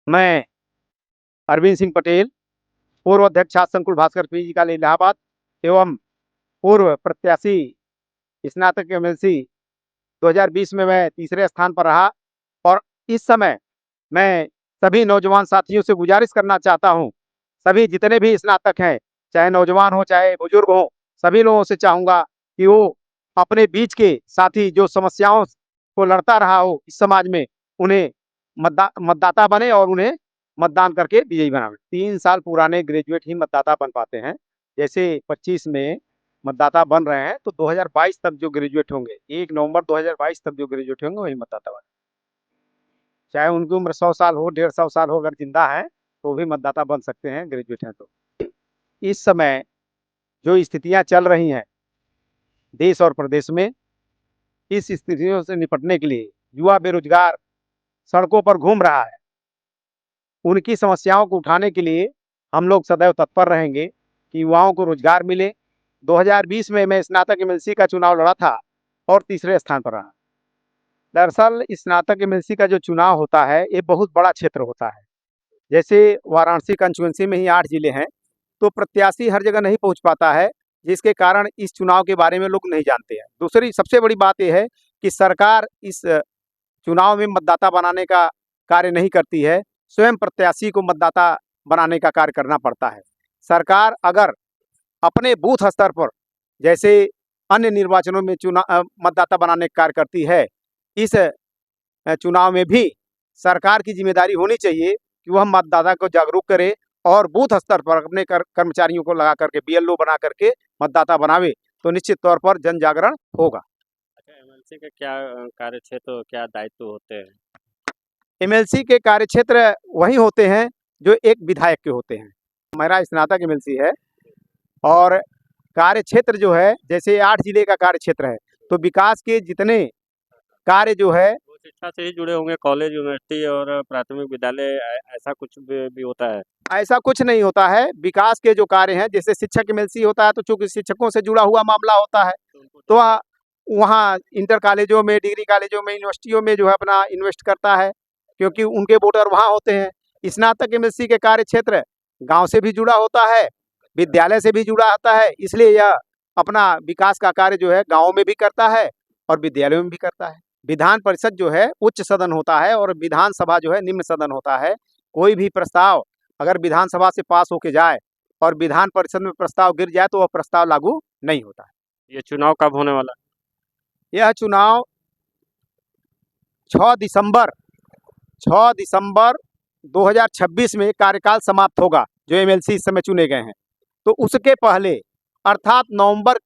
मैं अरविंद सिंह पटेल, पूर्व अध्यक्ष छात्र संकुल भास्कर पीजी कॉलेज इलाहाबाद एवं पूर्व प्रत्याशी स्नातक एमएलसी 2020 में मैं तीसरे स्थान पर रहा। और इस समय मैं सभी नौजवान साथियों से गुजारिश करना चाहता हूं, सभी जितने भी स्नातक हैं, चाहे नौजवान हो चाहे बुजुर्ग हो, सभी लोगों से चाहूंगा कि वो अपने बीच के साथी जो समस्याओं को लड़ता रहा हो इस समाज में, उन्हें मतदाता बने और उन्हें मतदान करके विजयी बनावे। 3 साल पुराने ग्रेजुएट ही मतदाता बन पाते हैं। जैसे 25 में मतदाता बन रहे हैं तो 2022 तक जो ग्रेजुएट होंगे, 1 नवंबर 2022 तक जो ग्रेजुएट होंगे वही मतदाता बने। चाहे उनकी उम्र 100 साल हो, 150 साल हो, अगर जिंदा है तो भी मतदाता बन सकते हैं, ग्रेजुएट हैं तो। इस समय जो स्थितियां चल रही हैं देश और प्रदेश में, इस स्थितियों से निपटने के लिए युवा बेरोजगार सड़कों पर घूम रहा है। उनकी समस्याओं को उठाने के लिए हम लोग सदैव तत्पर रहेंगे कि युवाओं को रोजगार मिले। 2020 में मैं स्नातक एमएलसी का चुनाव लड़ा था और तीसरे स्थान पर रहा। दरअसल स्नातक एमएलसी का जो चुनाव होता है ये बहुत बड़ा क्षेत्र होता है। जैसे वाराणसी कंस्टिट्यूंसी में ही 8 जिले हैं, तो प्रत्याशी हर जगह नहीं पहुंच पाता है, जिसके कारण इस चुनाव के बारे में लोग नहीं जानते हैं। दूसरी सबसे बड़ी बात यह है कि सरकार इस चुनाव में मतदाता बनाने का कार्य नहीं करती है, स्वयं प्रत्याशी को मतदाता बनाने का कार्य करना पड़ता है। सरकार अगर अपने बूथ स्तर पर जैसे अन्य निर्वाचनों में मतदाता बनाने का कार्य करती है, इस चुनाव में भी सरकार की जिम्मेदारी होनी चाहिए कि वह मतदाता को जागरूक करे और बूथ स्तर पर अपने कर्मचारियों को लगा करके बीएलओ बना करके मतदाता बनावे, तो निश्चित तौर पर जन जागरण होगा। अच्छा, एमएलसी का क्या कार्य क्षेत्र, क्या दायित्व होते हैं? एमएलसी के कार्य क्षेत्र वही होते हैं जो एक विधायक के होते हैं। मेरा स्नातक एमएलसी है और कार्य क्षेत्र जो है जैसे 8 जिले का कार्य क्षेत्र है, तो विकास के जितने कार्य जो है वो शिक्षा से ही जुड़े होंगे, कॉलेज, यूनिवर्सिटी और प्राथमिक विद्यालय, ऐसा कुछ भी होता है? ऐसा कुछ नहीं होता है। विकास के जो कार्य हैं, जैसे शिक्षक एमएलसी होता है तो चूंकि शिक्षकों से जुड़ा हुआ मामला होता है, तो वहाँ इंटर कॉलेजों में, डिग्री कॉलेजों में, यूनिवर्सिटियों में जो है अपना इन्वेस्ट करता है, क्योंकि उनके वोटर वहाँ होते हैं। स्नातक एमएलसी के कार्य क्षेत्र गांव से भी जुड़ा होता है, विद्यालय से भी जुड़ा होता है, इसलिए यह अपना विकास का कार्य जो है गाँव में भी करता है और विद्यालयों में भी करता है। विधान परिषद जो है उच्च सदन होता है और विधानसभा जो है निम्न सदन होता है। कोई भी प्रस्ताव अगर विधानसभा से पास होके जाए और विधान परिषद में प्रस्ताव गिर जाए तो वह प्रस्ताव लागू नहीं होता है। ये चुनाव कब होने वाला? यह चुनाव 6 दिसंबर 2026 में कार्यकाल समाप्त होगा, जो एमएलसी इस समय चुने गए हैं। तो उसके पहले अर्थात नवंबर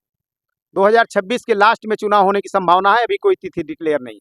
2026 के लास्ट में चुनाव होने की संभावना है। अभी कोई तिथि डिक्लेयर नहीं है।